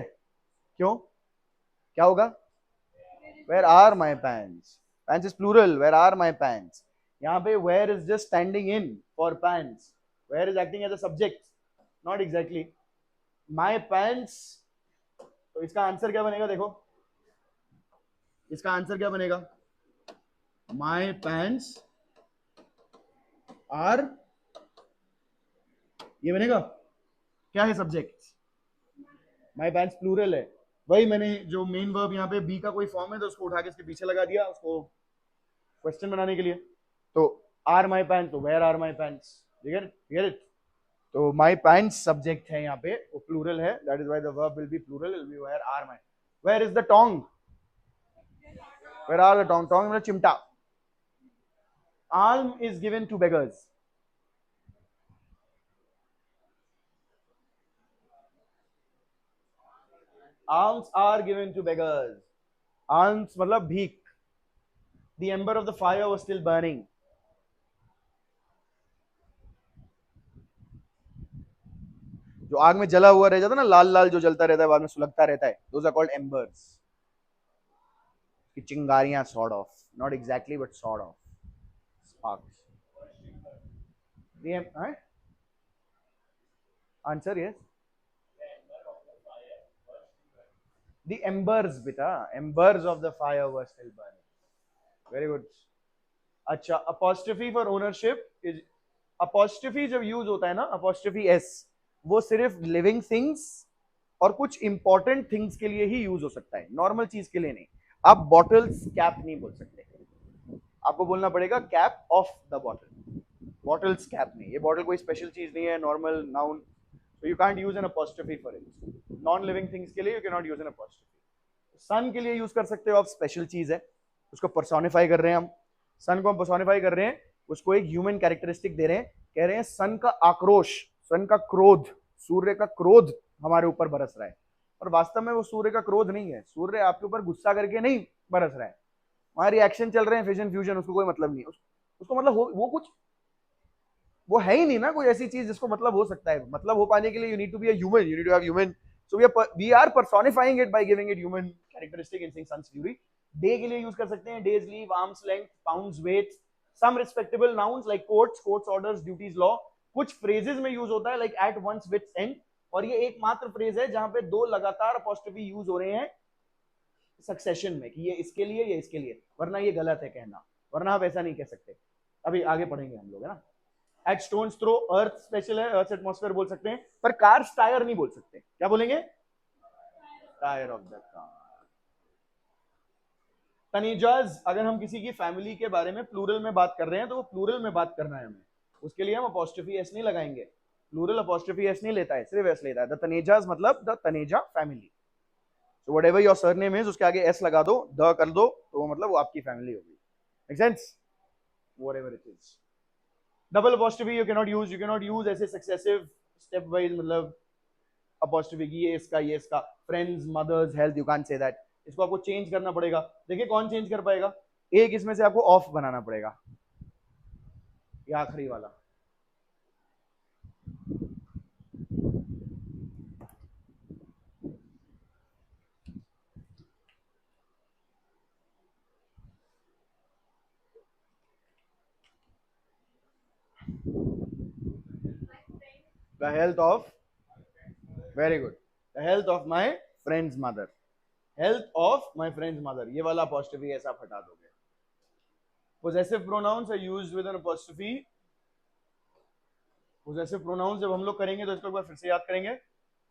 क्यों, क्या होगा? Where are my pants. Pants is plural, where are my pants. यहाँ पे where is just standing in for pants, where is acting as a subject, not exactly. My pants, तो इसका आंसर क्या बनेगा? देखो इसका आंसर क्या बनेगा? माई पैंट्स आर, ये बनेगा. क्या है सब्जेक्ट? माई पैंट्स प्लूरल है. वही मैंने जो मेन वर्ब यहाँ पे बी का कोई फॉर्म है तो उसको उठा के इसके पीछे लगा दिया उसको क्वेश्चन बनाने के लिए. तो आर माई पैंट्स, तो where are my pants. Get it? तो माई पैंट्स सब्जेक्ट है यहाँ पे, वो प्लूरल है, that is why the verb will be plural, will be where are my. Where is the tong? Where are the tong? Tong मतलब चिमटा. Alms is given to beggars. Alms are given to beggars. Alms मतलब भीख. The ember of the fire was still burning. जो आग में जला हुआ रह जाता है ना, लाल लाल जो जलता रहता है बाद में सुलगता रहता है, those are called embers. की चिंगारियां, sort of, not exactly but sort of sparks. The answer yes. The embers, beta, embers of the fire were still burning. Very good. अच्छा, apostrophe for ownership is, apostrophe जब use होता है ना, apostrophe S, वो सिर्फ living things और कुछ important things के लिए ही यूज हो सकता है, नॉर्मल चीज के लिए नहीं। आप बॉटल्स कैप नहीं बोल सकते, आपको बोलना पड़ेगा cap of the bottle, bottles cap नहीं। ये बॉटल कोई स्पेशल चीज नहीं है, normal noun, so you can't use an apostrophe for it. Non living things के लिए you cannot use an apostrophe. सन के लिए यूज कर सकते हो आप, स्पेशल चीज है, उसको पर्सोनिफाई कर रहे हैं हम, सन को हम पर्सोनिफाई कर रहे हैं, उसको एक ह्यूमन कैरेक्टरिस्टिक दे रहे हैं, कह रहे हैं सन का आक्रोश, सन का क्रोध, सूर्य का क्रोध हमारे ऊपर बरस रहा है। और वास्तव में वो सूर्य का क्रोध नहीं है, सूर्य आपके ऊपर गुस्सा करके नहीं बरस रहा है, वहां रिएक्शन चल रहे हैं, फिजन फ्यूजन, उसको कोई मतलब नहीं है, उसको मतलब वो कुछ वो है ही नहीं ना कोई ऐसी चीज जिसको मतलब हो सकता है। मतलब हो पाने के लिए you need to be a human, you need to have human, so we are personifying it by giving it human characteristic in saying sun's fury. Day के लिए यूज कर सकते हैं day's leave, arm's length, pound's weight, some respectable nouns like courts, court's orders, duties, law. कुछ phrases में use होता है like at once wits' end, और ये एकमात्र फ्रेज है जहां पे दो लगातार अपॉस्ट्रोफी यूज हो रहे हैं सक्सेशन में, कि ये इसके लिए, ये इसके लिए, वरना ये गलत है कहना, वरना आप ऐसा नहीं कह सकते। अभी आगे पढ़ेंगे हम लोग, है ना। एट स्टोन्स थ्रो, अर्थ स्पेशल है, अर्थ एटमॉस्फेयर बोल सकते हैं, पर कार्स टायर नहीं बोल सकते। क्या बोलेंगे? Tyre of the car. तनीजाज, अगर हम किसी की फैमिली के बारे में प्लूरल में बात कर रहे हैं तो वो प्लूरल में बात करना है हमें, उसके लिए हम अपॉस्ट्रोफी एस नहीं लगाएंगे। प्लूरल अपॉस्ट्रोफी एस नहीं लेता है, सिर्फ एस लेता है। द तनेजाज मतलब the Taneja family, so whatever your surname is उसके आगे एस लगा दो, द कर दो, तो वो मतलब वो आपकी फैमिली होगी। Make sense? whatever it is. Double apostrophe you cannot use ऐसे सक्सेसिव स्टेप वाइज, मतलब अपॉस्ट्रोफी की ये इसका friends, mothers, health, you can't say that. इसको आपको चेंज करना पड़ेगा। देखिए कौन चेंज कर पाएगा? एक इसमें से आपको ऑफ बनाना पड़ेगा, ये आखिरी वाला। The health of, very good, the health of my friends mother, health of my friends mother, ये वाला अपॉस्ट्रोफी ऐसा हटा दोगे। Possessive pronouns are used with an apostrophe. Possessive pronouns जब हम लोग करेंगे तो इसको एक बार फिर से याद करेंगे।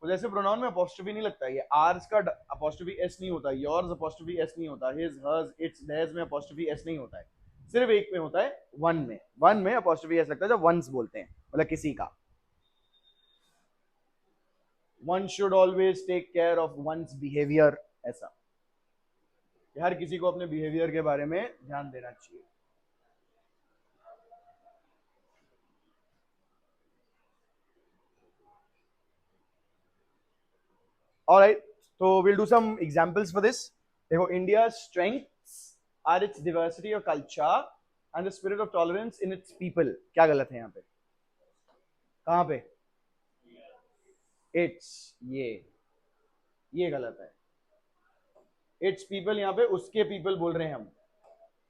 पोजेसिव प्रोनाउन में अपॉस्ट्रोफी नहीं लगता है, ये आर्स का अपॉस्ट्रोफी एस नहीं होता, योर्स अपॉस्ट्रोफी एस नहीं होता, हिज, हर्स, इट्स, देयर्स में अपॉस्ट्रोफी एस नहीं होता है, सिर्फ एक में होता है, वन में अपॉस्ट्रोफी एस लगता है जब वंस बोलते हैं, मतलब किसी का। One should always take care of one's behaviour, ऐसा, हर किसी को अपने बिहेवियर के बारे में ध्यान देना चाहिए। Alright, so we'll do some examples for this. देखो, India's strengths are its diversity of culture and the spirit of tolerance in its people. क्या गलत है यहाँ पे? कहाँ पे? It's, ये गलत है। Its people यहाँ पे उसके people बोल रहे हैं हम।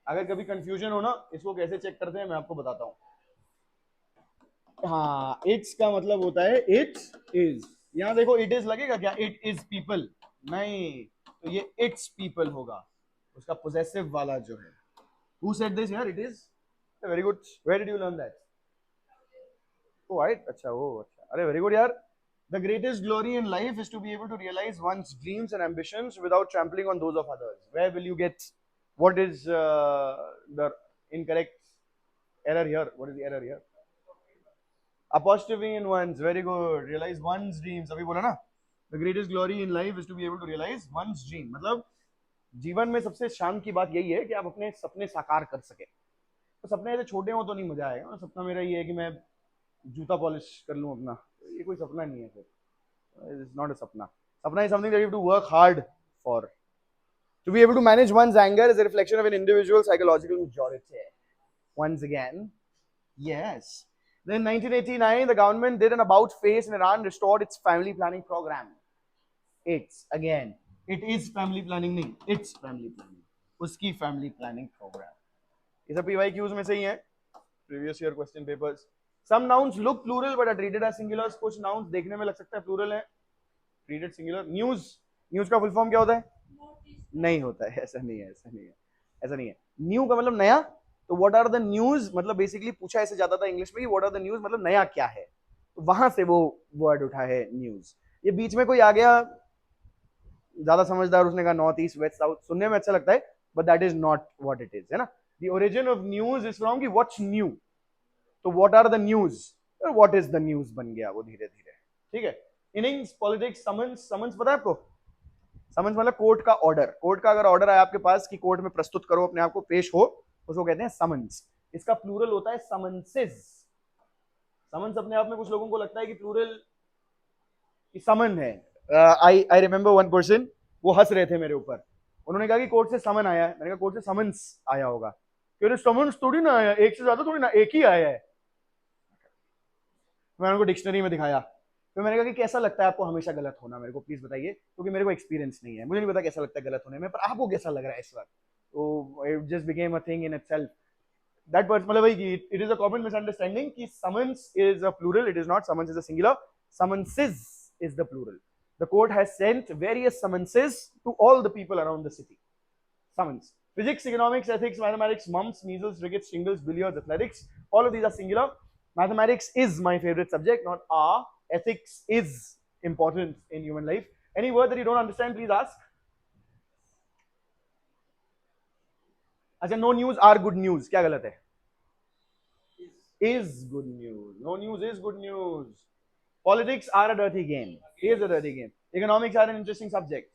अगर कभी कंफ्यूजन हो ना, इसको कैसे चेक करते हैं मैं आपको बताता हूँ। हाँ, इट्स का मतलब होता है इट इज। यहाँ देखो इट इज लगेगा क्या? इट इज पीपल नहीं, तो ये इट्स पीपल होगा, उसका पोजेसिव वाला जो है। Who said this here? It is very good. Where did you learn that? Oh, right. अच्छा, oh, अच्छा, अरे very good यार। The greatest glory in life is to be able to realize one's dreams and ambitions without trampling on those of others. Where will you get? What is the incorrect error here? What is the error here? Apostrophe in one's, very good. Realize one's dreams. अभी बोला ना, the greatest glory in life is to be able to realize one's dream. मतलब जीवन में सबसे शान की बात यही है कि आप अपने सपने साकार कर सके। तो सपने ऐसे छोटे हो तो नहीं मजा आएगा। सपना मेरा ये है कि मैं जूता पॉलिश कर लूं अपना, ये कोई सपना नहीं है फिर, इट्स नॉट अ सपना। सपना is something that you have to work hard for. To be able to manage one's anger is a reflection of an individual's psychological maturity. Once again, yes. Then in 1989, the government did an about face in Iran, restored its family planning program. It's, again, it is family planning नहीं, it's family planning, उसकी family planning program. ये सब PYQs में से ही है, previous year question papers. Some nouns look plural but are treated as singulars. कुछ nouns देखने में लग सकता है plural है, treated singular. News का full form क्या होता है? नहीं होता है, ऐसा नहीं है। न्यू का मतलब नया, तो व्हाट आर द न्यूज मतलब बेसिकली पूछा ऐसे जाता था इंग्लिश में कि व्हाट आर द न्यूज मतलब नया क्या है, तो वहां से वो वर्ड उठा है न्यूज। ये बीच में कोई आ गया ज्यादा समझदार, उसने कहा नॉर्थ ईस्ट वेस्ट साउथ, सुनने में अच्छा लगता है but that is not what it is, है ना। The origin of news is from कि व्हाट्स न्यू, तो what are the news, what is the news बन गया वो धीरे धीरे, ठीक है। इनिंग्स, पॉलिटिक्स, समन्स, समन्स पता है आपको, समन्स मतलब कोर्ट का ऑर्डर, कोर्ट का अगर ऑर्डर आया आपके पास कि कोर्ट में प्रस्तुत करो अपने आप को, पेश हो, उसको कहते हैं समन्स। इसका प्लूरल होता है समन्सेस। समन्स अपने आप में कुछ लोगों को लगता है कि प्लूरल समन है। आई रिमेंबर वन पर्सन, वो हंस रहे थे मेरे ऊपर, उन्होंने कहा कि कोर्ट से समन आया है, मैंने कहा कोर्ट से समन्स आया होगा, क्योंकि समन्स थोड़ी ना आया, एक से ज्यादा थोड़ी ना, एक ही आया है। मैंने उनको डिक्शनरी में दिखाया, तो मैंने कहा कि कैसा लगता है आपको हमेशा गलत होना, मेरे को प्लीज बताइए, क्योंकि मेरे को एक्सपीरियंस नहीं है, मुझे नहीं पता कैसा लगता है गलत होने में, पर आपको कैसा लग रहा है इस वक्त। तो it just became a thing in itself, that person मतलब वही, it is a common misunderstanding कि summons is a plural, it is not, summons is a singular, summonses is the plural. The court has sent various summonses to all the people around the city. Summons. Physics, economics, ethics, mathematics, mumps, measles, rickets, shingles, billiards, athletics, all of these are singular. Mathematics is my favorite subject, not are. Ethics is important in human life. Any word that you don't understand, please ask. अच्छा, no news are good news, क्या गलत है? Is good news. No news is good news. Politics are a dirty game. Is a dirty game. Economics are an interesting subject.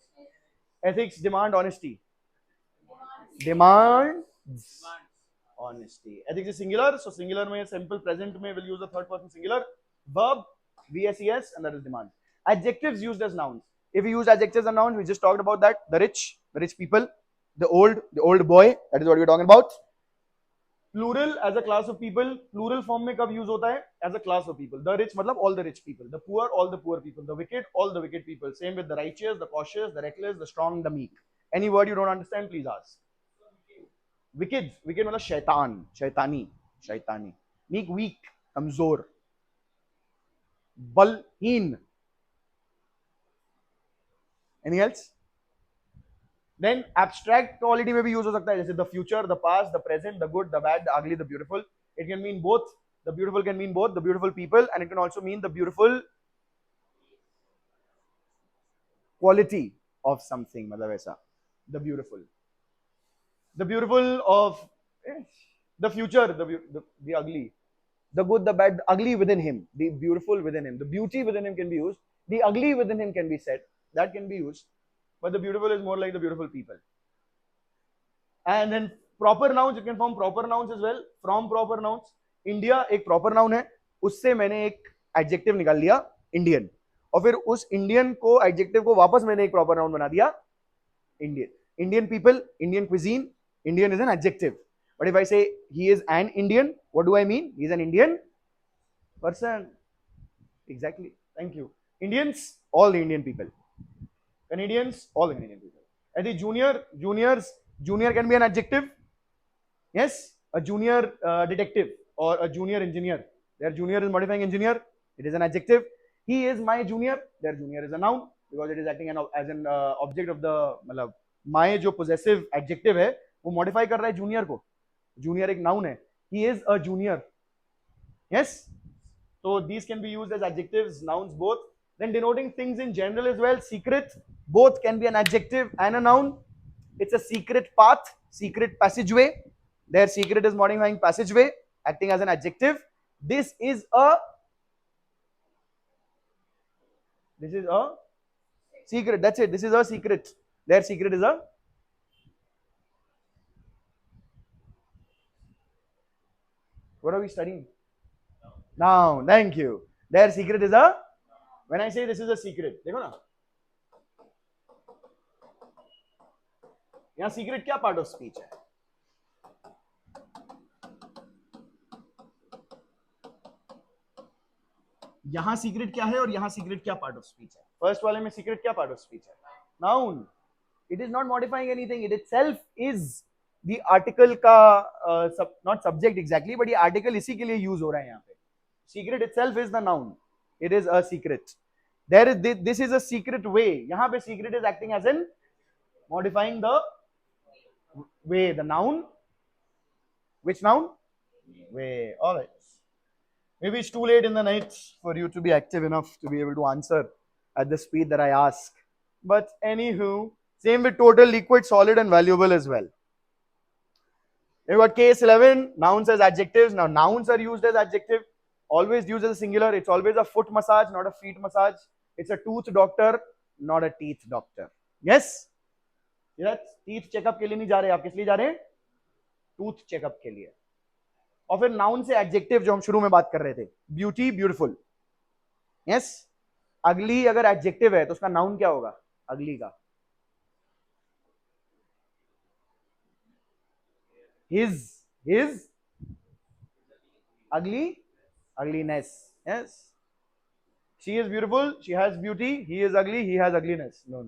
Ethics demand honesty. Demands honesty. Ethics is singular, so singular में simple present में will use the third person singular. Verb, VSES, and that is demand. Adjectives used as nouns. If we use adjectives and nouns, we just talked about that. The rich people, the old boy, that is what we're talking about. Plural as a class of people, plural form में कब use होता है? As a class of people. The rich मतलब all the rich people, the poor all the poor people, the wicked all the wicked people, same with the righteous, the cautious, the reckless, the strong, the meek. Any word you don't understand please ask. Wicked, wicked मतलब शैतान, शैतानी, शैतानी। Meek weak, कमजोर, बलहीन। Any else? Then abstract quality में भी use हो सकता है, जैसे the future, the past, the present, the good, the bad, the ugly, the beautiful. It can mean both, the beautiful can mean both the beautiful people and it can also mean the beautiful quality of something, मतलब ऐसा, the beautiful of the future, the ugly, the good, the bad, the ugly within him, the beautiful within him, the beauty within him can be used, the ugly within him can be said, that can be used, but the beautiful is more like the beautiful people. And then proper nouns, you can form proper nouns as well from proper nouns. India एक proper noun है, उससे मैंने एक adjective निकाल लिया Indian, और फिर उस Indian को adjective को वापस मैंने एक proper noun बना दिया Indian. Indian people, Indian cuisine, Indian is an adjective. But if I say he is an Indian, what do I mean? He is an Indian person. Exactly. Thank you. Indians, all the Indian people. Canadians, all the Canadian people. And the juniors, junior can be an adjective. Yes, a junior detective or a junior engineer. Their junior is modifying engineer. It is an adjective. He is my junior. Their junior is a noun because it is acting as an object of the, मतलब my जो possessive adjective है वो modify कर रहा है junior को. Junior एक noun है. He is a junior. Yes. So these can be used as adjectives, nouns both. Then denoting things in general as well. Secret, both can be an adjective and a noun. It's a secret path, secret passageway. Their secret is modifying passageway, acting as an adjective. This is a secret. That's it. This is a secret. Their secret is a what are we studying? Noun. Thank you. Their secret is a, when I say this is a secret, देखो ना, यहाँ secret क्या part of speech है? यहाँ secret क्या है और यहाँ सीक्रेट क्या पार्ट ऑफ स्पीच है? फर्स्ट वाले में सीक्रेट क्या पार्ट ऑफ स्पीच है? Noun. It is not modifying anything, it itself is the article का नॉट सब्जेक्ट एग्जैक्टली, बट ये आर्टिकल इसी के लिए यूज हो रहा है यहाँ पे. Secret itself is the noun, it is a secret. There is, this is a secret way. यहाँ पे secret is acting as an modifying the way, the noun. Which noun? Way. All right. Maybe it's too late in the night for you to be active enough to be able to answer at the speed that I ask. But anywho, same with total, liquid, solid, and valuable as well. We've got case 11, nouns as adjectives. Now, nouns are used as adjective, always used as a singular. It's always a foot massage, not a feet massage. It's a tooth doctor, not a teeth doctor. Yes? Yes? Teeth checkup के लिए नहीं जा रहे, आप किस लिए जा रहे हैं? Tooth checkup के लिए. और फिर नाउन से एडजेक्टिव जो हम शुरू में बात कर रहे थे, ब्यूटी, ब्यूटीफुल. यस? अगली अगर एडजेक्टिव है तो उसका नाउन क्या होगा? अगली का his ugly, ugliness. Yes, she is beautiful, she has beauty. He is ugly, he has ugliness. No.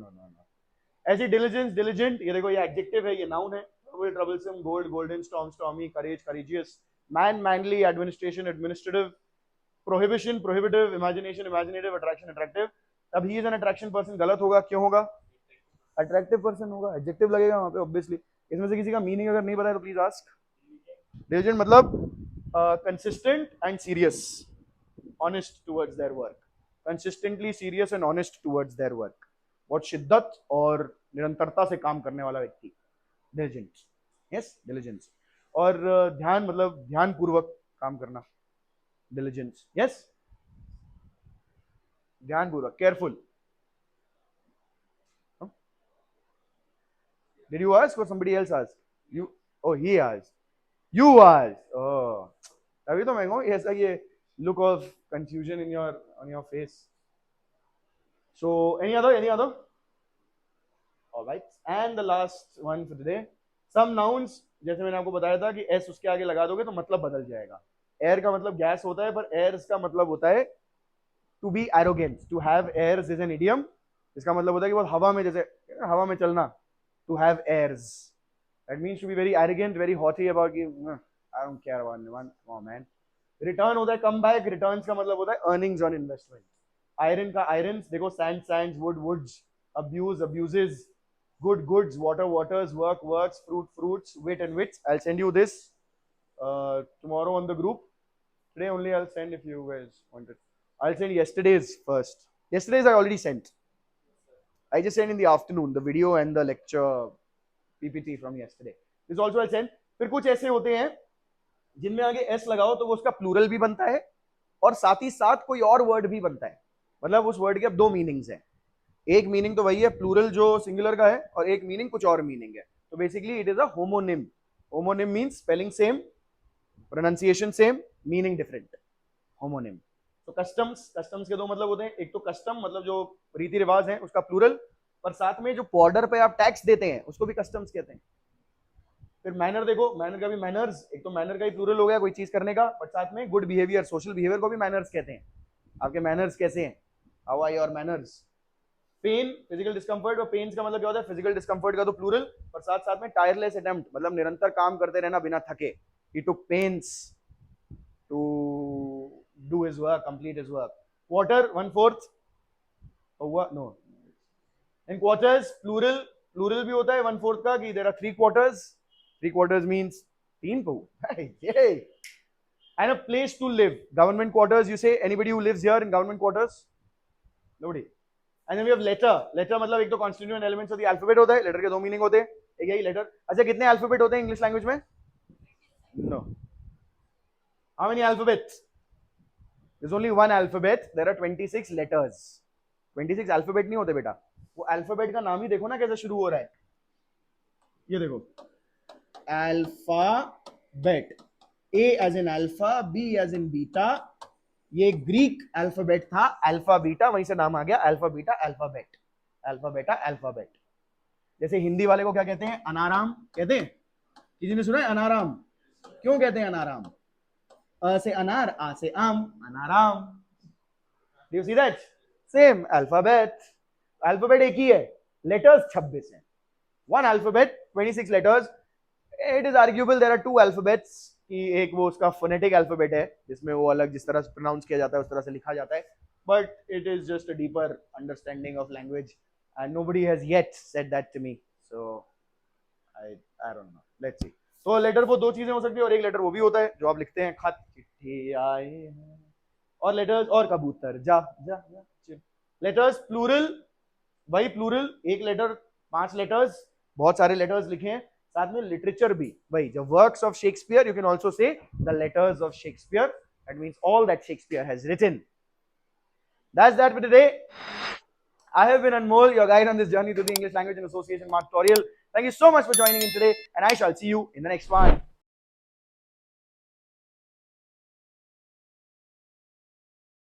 ऐसी diligence, diligent, ये देखो ये adjective है, ये noun है. Trouble, troublesome, gold, golden, storm, stormy, courage, courageous, man, manly, administration, administrative, prohibition, prohibitive, imagination, imaginative, attraction, attractive. अब he is an attraction person गलत होगा, क्यों होगा? Attractive person होगा, adjective लगेगा वहाँ पे obviously. इसमें से किसी का मीनिंग अगर नहीं पता है तो प्लीज आस्क. Diligent मतलब consistent and serious, honest towards their work, consistently serious and honest towards their work. बहुत शिद्दत और निरंतरता से काम करने वाला व्यक्ति, diligent. Yes, diligence. और ध्यान मतलब ध्यान पूर्वक काम करना, diligence. Yes, ध्यान पूर्वक, careful. Did you ask or somebody else asked? You? Oh, he asked. You asked. Oh, तभी तो मैं कहूँ ऐसा ये look of confusion on your face. So any other? All right. And the last one for today. Some nouns, जैसे मैंने आपको बताया था कि s उसके आगे लगा दोगे तो मतलब बदल जाएगा. Air का मतलब गैस होता है, पर airs का मतलब होता है to be arrogant. To have airs is an idiom. इसका मतलब होता है कि बहुत हवा में, जैसे हवा में चलना. To have airs. That means to be very arrogant, very haughty about कि I don't care about anyone. Come on, man. Return होता है come back. Returns का मतलब होता है earnings on investment. Iron का irons, देखो sand, sands, wood, woods, abuse, abuses, good, goods, water, waters, work, works, fruit, fruits, wit and wits. I'll send you this tomorrow on the group. Today only I'll send if you guys want it. I'll send yesterday's first. Yesterday's I already sent. I just sent in the afternoon the video and the lecture PPT from yesterday. This also I'll send. फिर कुछ ऐसे होते हैं जिनमें आगे s लगाओ तो वो उसका प्लूरल भी बनता है और साथ ही साथ कोई और वर्ड भी बनता है. मतलब उस वर्ड के अब दो मीनिंग्स हैं. एक मीनिंग तो वही है प्लूरल जो सिंगुलर का है और एक मीनिंग कुछ और मीनिंग है. तो basically it is a homonym. Homonym means spelling same, pronunciation same, meaning different. Homonym. तो कस्टम्स के दो मतलब होते हैं. एक तो कस्टम मतलब जो रीति रिवाज है उसका प्लूरल, पर साथ में जो बॉर्डर पे आप टैक्स देते हैं उसको भी कस्टम्स कहते हैं. फिर मैनर देखो, मैनर का भी मैनर्स. एक तो मैनर का ही प्लूरल हो गया कोई चीज करने का, बट साथ में गुड बिहेवियर, सोशल बिहेवियर को भी मैनर्स कहते हैं. आपके मैनर्स कैसे हैं, how are your manners. Pain, physical discomfort, और पेन्स का मतलब क्या होता है, फिजिकल डिस्कम्फर्ट का तो प्लूरल, और साथ साथ में टायरलेस अटेम्प्ट मतलब निरंतर काम करते रहना बिना थके. He took pains to do his work, complete his work. Quarter, 1/4 हुआ, नो. इन क्वार्टर्स प्लूरल भी होता है 1/4 का, कि there are 3 quarters. 3 quarters means 3 po. Yay. And a place to live. Government quarters, you say anybody who lives here in government quarters? Nobody. And then we have letter. Letter मतलब एक तो constituent elements of the alphabet होता है. Letter के दो meaning होते हैं. एक यही letter. अच्छा कितने alphabet होते हैं English language में? No. How many alphabets? There's only one alphabet. There are 26 letters. 26 alphabet नहीं होते बेटा. वो alphabet का नाम ही देखो ना कैसे शुरू हो रहा है. ये देखो. Alphabet. A as in alpha, B as in beta. ये ग्रीक अल्फाबेट था, अल्फा बीटा, वहीं से नाम आ गया alpha beta alphabet. Alpha beta alphabet. जैसे हिंदी वाले को क्या कहते हैं, अनाराम कहते हैं. किसी ने सुना है अनाराम? क्यों कहते हैं अनाराम? अ से अनार, आ से आम, Annaram. Do you see that? Same alphabet. Alphabet एक ही है, लेटर्स 26 हैं. One alphabet, 26 letters. It is arguable there are two alphabets. कि एक वो उसका फोनेटिक अल्फाबेट है जिसमें वो अलग जिस तरह से प्रोनाउंस किया जाता है उस तरह से लिखा जाता है. But it is just a deeper understanding of language and nobody has yet said that to me. So I don't know. Let's see. तो लेटर वो दो चीजें हो सकती है, और एक लेटर वो भी होता है जो आप लिखते हैं, खत चिट्ठी आए हैं, और लेटर्स और कबूतर जा जा जा। लेटर्स प्लूरल, वही प्लूरल, एक लेटर, 5 लेटर्स, बहुत सारे लेटर्स लिखे हैं। साथ में लिटरेचर भी, वही जो works of Shakespeare, you can also say the letters of Shakespeare, that means all that Shakespeare has written. That's that for today. I have been Anmol, your guide on this journey to the English Language and Association Mark tutorial. Thank you so much for joining in today, and I shall see you in the next one.